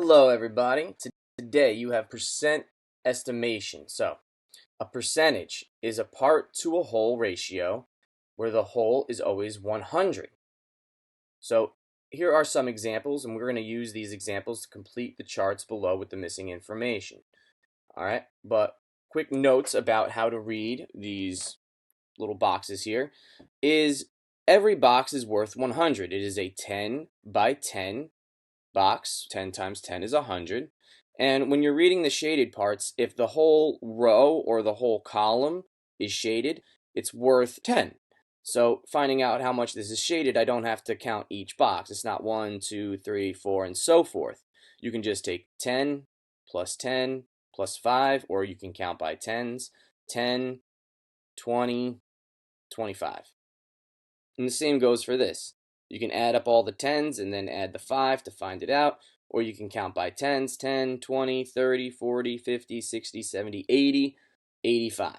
Hello everybody. Today you have percent estimation. So a percentage is a part to a whole ratio where the whole is always 100. So here are some examples, and we're going to use these examples to complete the charts below with the missing information. Alright, but quick notes about how to read these little boxes here is every box is worth 100. It is a 10 by 10 box. 10 times 10 is 100. And when you're reading the shaded parts, if the whole row or the whole column is shaded, it's worth 10. So finding out how much this is shaded, I don't have to count each box. It's not 1, 2, 3, 4, and so forth. You can just take 10 plus 5, or you can count by tens, 10, 20, 25. And the same goes for this. You can add up all the tens and then add the 5 to find it out, or you can count by tens, 10, 20, 30, 40, 50, 60, 70, 80, 85.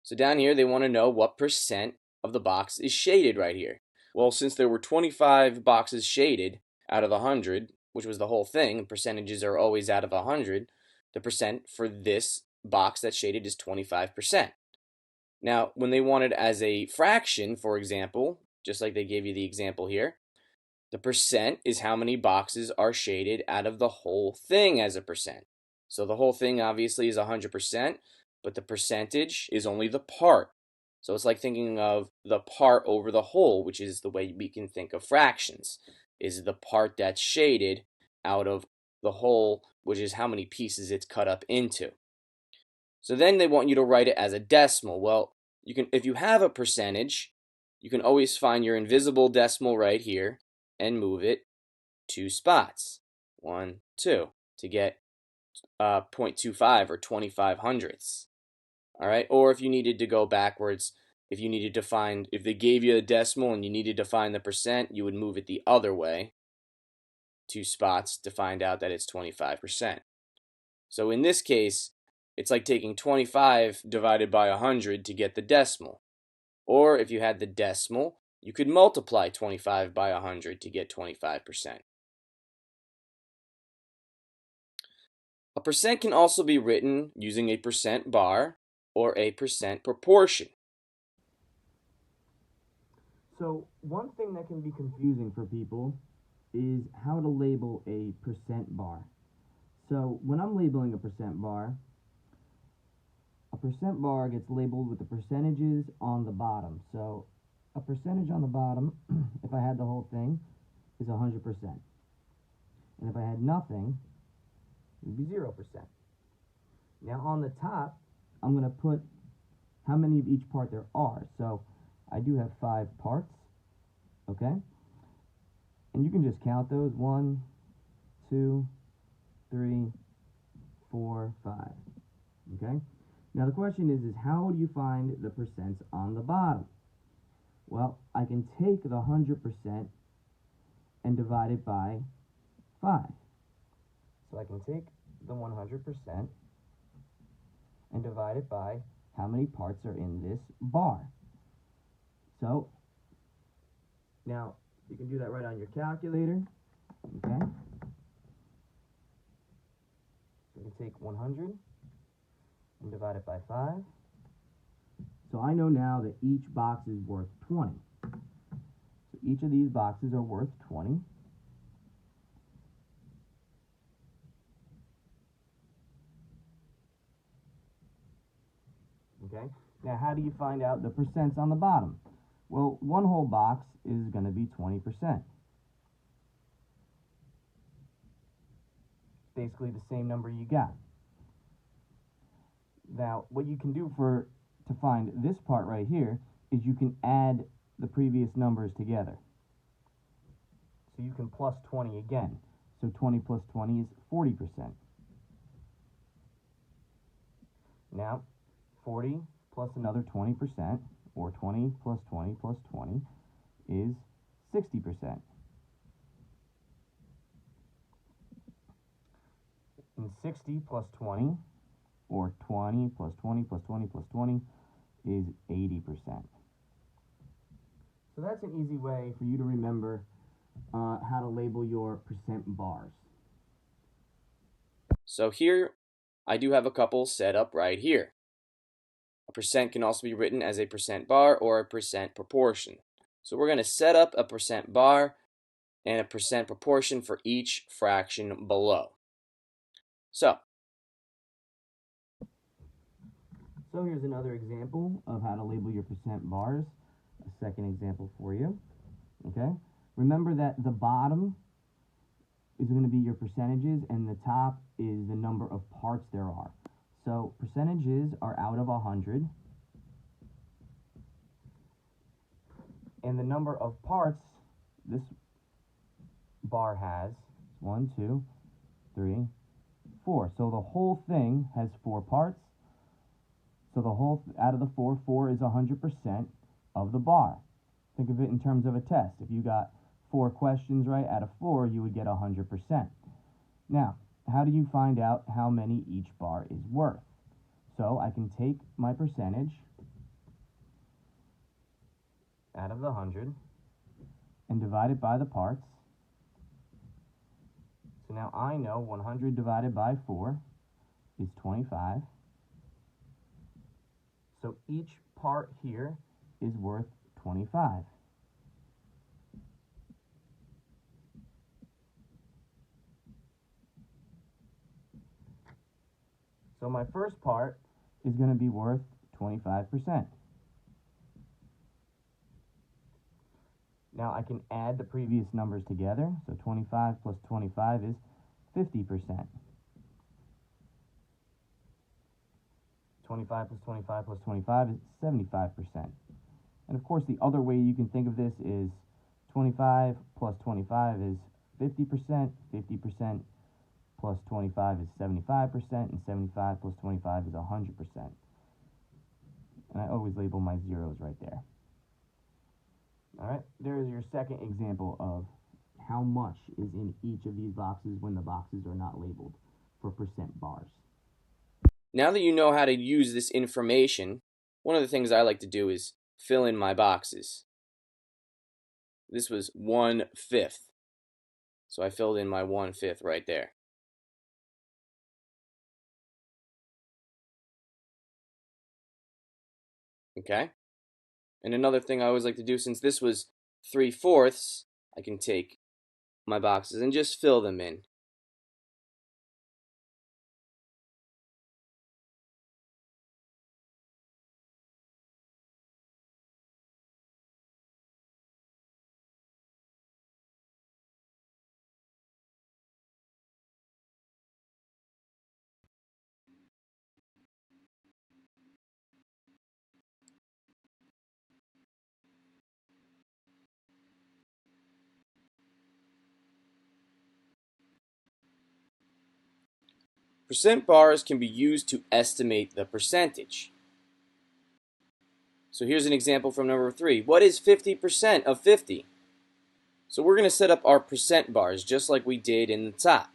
So down here they want to know what percent of the box is shaded right here. Well, since there were 25 boxes shaded out of 100, which was the whole thing, and percentages are always out of 100, the percent for this box that's shaded is 25%. Now, when they want it as a fraction, for example, just like they gave you the example here, the percent is how many boxes are shaded out of the whole thing as a percent. So the whole thing obviously is 100%, but the percentage is only the part. So it's like thinking of the part over the whole, which is the way we can think of fractions, is the part that's shaded out of the whole, which is how many pieces it's cut up into. So then they want you to write it as a decimal. Well, you can, if you have a percentage, you can always find your invisible decimal right here and move it 2 spots. 1, 2 to get 0.25 or 25 hundredths. All right, or if you needed to go backwards, if you needed to find, if they gave you a decimal and you needed to find the percent, you would move it the other way 2 spots to find out that it's 25%. So in this case, it's like taking 25 divided by 100 to get the decimal. Or if you had the decimal, you could multiply 25 by 100 to get 25%. A percent can also be written using a percent bar or a percent proportion. So one thing that can be confusing for people is how to label a percent bar. So when I'm labeling a percent bar gets labeled with the percentages on the bottom. So a percentage on the bottom, if I had the whole thing, is 100%. And if I had nothing, it would be 0%. Now on the top, I'm going to put how many of each part there are. So I do have 5 parts, okay? And you can just count those, 1, 2, 3, 4, 5, okay? Now the question is how do you find the percents on the bottom? Well, I can take the 100% and divide it by 5. So I can take the 100% and divide it by how many parts are in this bar. So now you can do that right on your calculator, okay? So you can take 100 and divide it by 5. So I know now that each box is worth 20. So each of these boxes are worth 20. Okay, now how do you find out the percents on the bottom? Well, one whole box is going to be 20%. Basically the same number you got. Now, what you can do to find this part right here is you can add the previous numbers together. So you can plus 20 again. So 20 plus 20 is 40%. Now, 40 plus another 20%, or 20 plus 20 plus 20, is 60%. And 60 plus 20, or 20 plus 20 plus 20 plus 20, is 80%. So that's an easy way for you to remember how to label your percent bars. So here, I do have a couple set up right here. A percent can also be written as a percent bar or a percent proportion. So we're going to set up a percent bar and a percent proportion for each fraction below. So here's another example of how to label your percent bars. A second example for you. Okay? Remember that the bottom is going to be your percentages and the top is the number of parts there are. So percentages are out of 100. And the number of parts this bar has 1, 2, 3, 4. So the whole thing has 4 parts. So the whole out of the 4 is 100% of the bar. Think of it in terms of a test. If you got 4 questions right out of 4, you would get 100%. Now, how do you find out how many each bar is worth? So I can take my percentage out of the 100 and divide it by the parts. So now I know 100 divided by 4 is 25. So each part here is worth 25. So my first part is going to be worth 25%. Now I can add the previous numbers together. So 25 plus 25 is 50%. 25 plus 25 plus 25 is 75%. And of course, the other way you can think of this is 25 plus 25 is 50%, 50% plus 25 is 75%, and 75 plus 25 is 100%. And I always label my zeros right there. All right, there is your second example of how much is in each of these boxes when the boxes are not labeled for percent bars. now that you know how to use this information, one of the things I like to do is fill in my boxes. This was 1/5. So I filled in my 1/5 right there. Okay? And another thing I always like to do, since this was 3/4, I can take my boxes and just fill them in. Percent bars can be used to estimate the percentage. So here's an example from number 3. What is 50% of 50? So we're going to set up our percent bars just like we did in the top.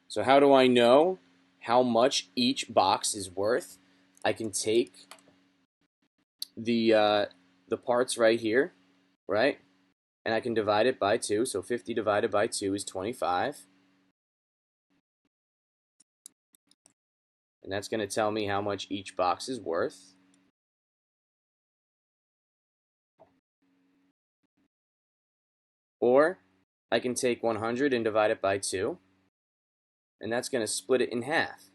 So how do I know how much each box is worth? I can take the parts right here, right? And I can divide it by 2. So 50 divided by 2 is 25. And that's going to tell me how much each box is worth. Or I can take 100 and divide it by 2. And that's going to split it in half.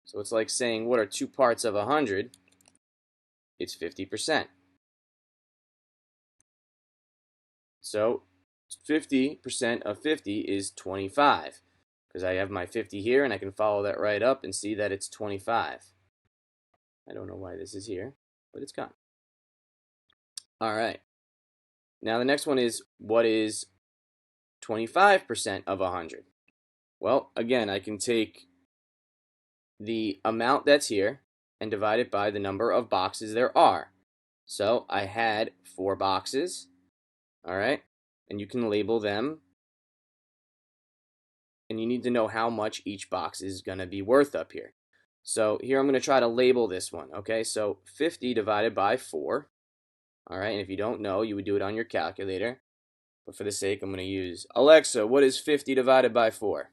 So it's like saying, what are 2 parts of 100? It's 50%. So 50% of 50 is 25. Because I have my 50 here, and I can follow that right up and see that it's 25. I don't know why this is here, but it's gone. All right. Now the next one is, what is 25% of 100? Well, again, I can take the amount that's here and divide it by the number of boxes there are. So I had 4 boxes, all right? And you can label them. And you need to know how much each box is going to be worth up here. So here I'm going to try to label this one, okay? So 50 divided by 4, all right? And if you don't know, you would do it on your calculator. But for the sake, I'm going to use Alexa, what is 50 divided by 4?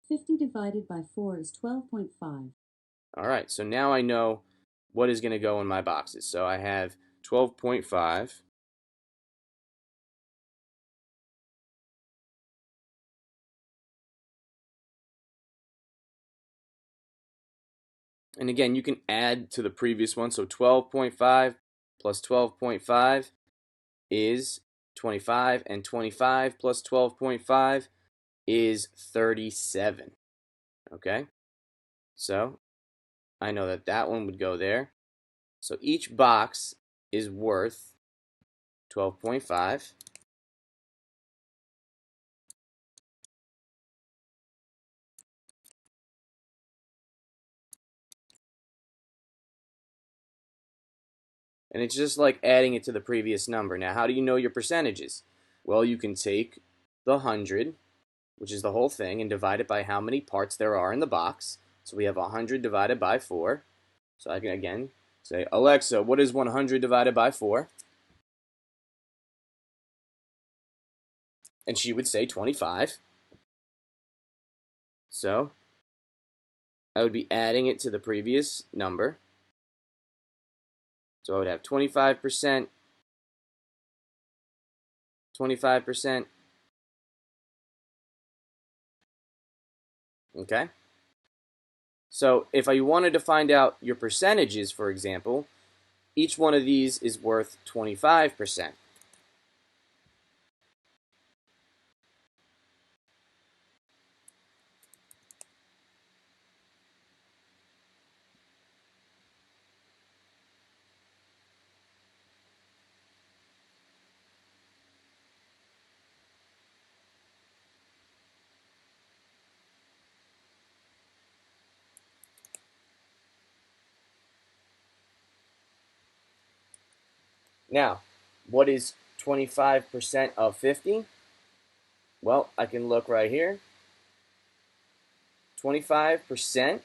50 divided by 4 is 12.5. All right, so now I know what is going to go in my boxes. So I have 12.5. And again, you can add to the previous one. So 12.5 plus 12.5 is 25, and 25 plus 12.5 is 37. Okay, so I know that that one would go there. So each box is worth 12.5. And it's just like adding it to the previous number. Now, how do you know your percentages? Well, you can take the 100, which is the whole thing, and divide it by how many parts there are in the box. So we have 100 divided by 4. So I can, again, say, Alexa, what is 100 divided by 4? And she would say 25. So I would be adding it to the previous number. So I would have 25%, 25%. Okay? So if I wanted to find out your percentages, for example, each one of these is worth 25%. Now, what is 25% of 50? Well, I can look right here. 25%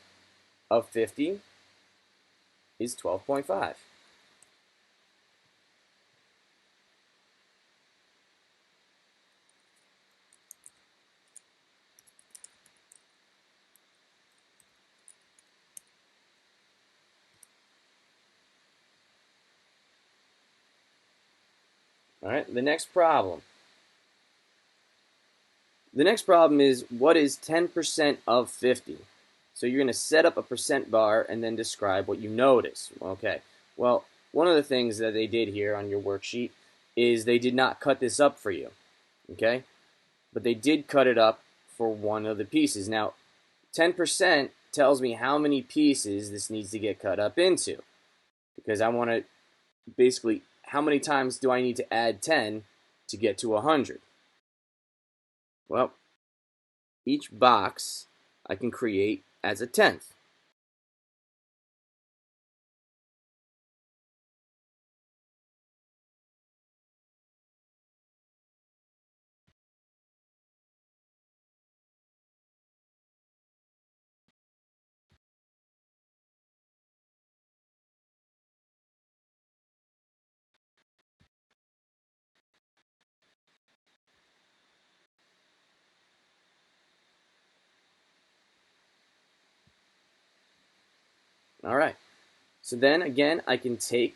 of 50 is 12.5. All right, the next problem. The next problem is, what is 10% of 50? So you're going to set up a percent bar and then describe what you notice. Okay, well, one of the things that they did here on your worksheet is they did not cut this up for you. Okay, but they did cut it up for one of the pieces. Now, 10% tells me how many pieces this needs to get cut up into, because I want to basically, how many times do I need to add 10 to get to 100? Well, each box I can create as a tenth. All right. So then again, I can take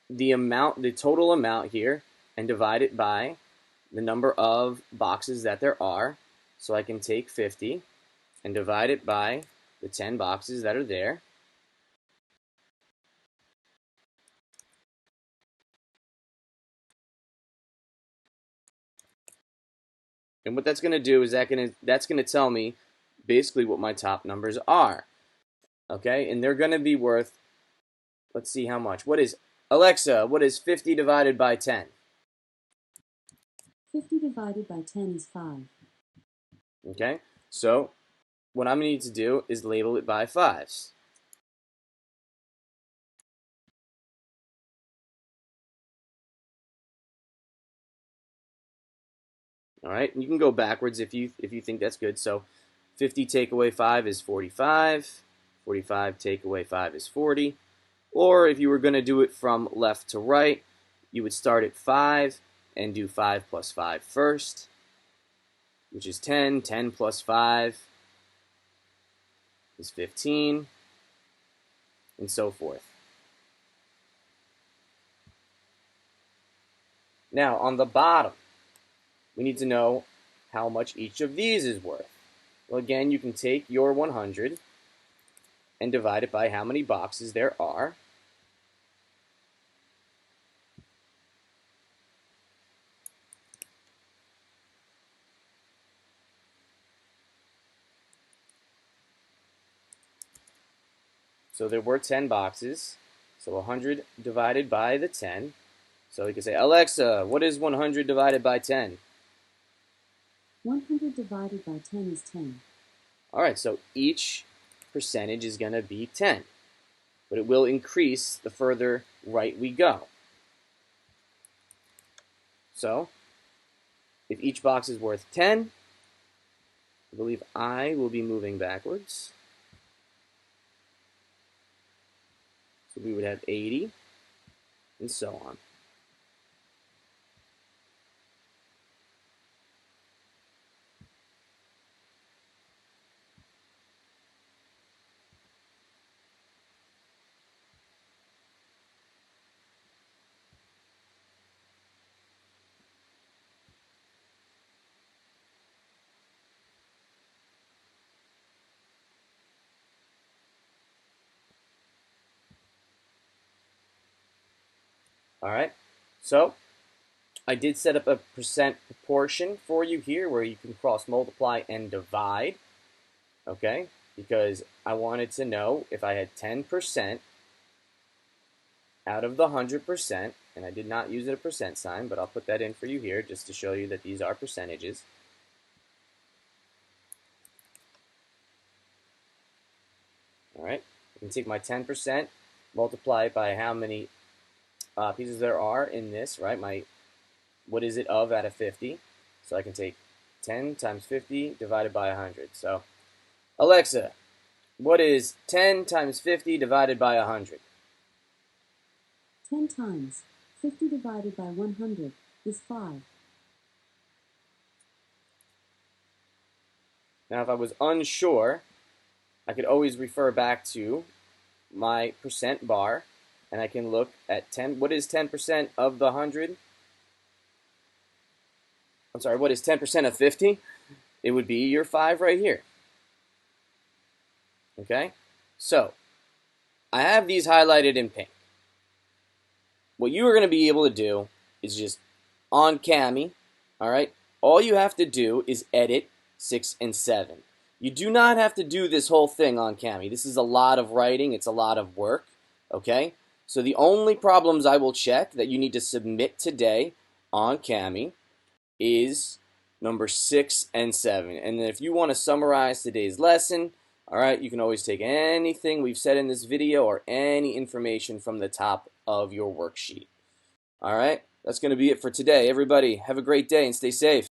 the amount, the total amount here, and divide it by the number of boxes that there are. So I can take 50 and divide it by the 10 boxes that are there. And what that's going to do is that's going to tell me basically what my top numbers are. Okay, and they're going to be worth, let's see how much. What is, Alexa, what is 50 divided by 10? 50 divided by 10 is 5. Okay, so what I'm going to need to do is label it by 5s. All right, and you can go backwards if you think that's good. So 50 take away 5 is 45. 45 take away 5 is 40. Or if you were going to do it from left to right, you would start at 5 and do 5 plus 5 first, which is 10. 10 plus 5 is 15, and so forth. Now, on the bottom, we need to know how much each of these is worth. Well, again, you can take your 100 and divide it by how many boxes there are. So there were 10 boxes. So 100 divided by the 10. So we can say, Alexa, what is 100 divided by 10? 100 divided by 10 is 10. All right, so each percentage is going to be 10. But it will increase the further right we go. So if each box is worth 10, I believe I will be moving backwards. So we would have 80, and so on. All right, so I did set up a percent proportion for you here where you can cross multiply and divide, okay? Because I wanted to know if I had 10% out of the 100%, and I did not use a percent sign, but I'll put that in for you here just to show you that these are percentages. All right, I can take my 10%, multiply it by how many pieces there are in this, right? What is it of out of 50? So I can take 10 times 50 divided by 100. So, Alexa, what is 10 times 50 divided by 100? 10 times 50 divided by 100 is 5. Now, if I was unsure, I could always refer back to my percent bar, and I can look at 10. What is 10% of the 100? I'm sorry, what is 10% of 50? It would be your 5 right here. Okay? So, I have these highlighted in pink. What you are going to be able to do is just on Kami, all right? All you have to do is edit 6 and 7. You do not have to do this whole thing on Kami. This is a lot of writing. It's a lot of work, okay? So the only problems I will check that you need to submit today on Kami is number 6 and 7. And then if you want to summarize today's lesson, all right, you can always take anything we've said in this video or any information from the top of your worksheet. All right, that's going to be it for today. Everybody, have a great day and stay safe.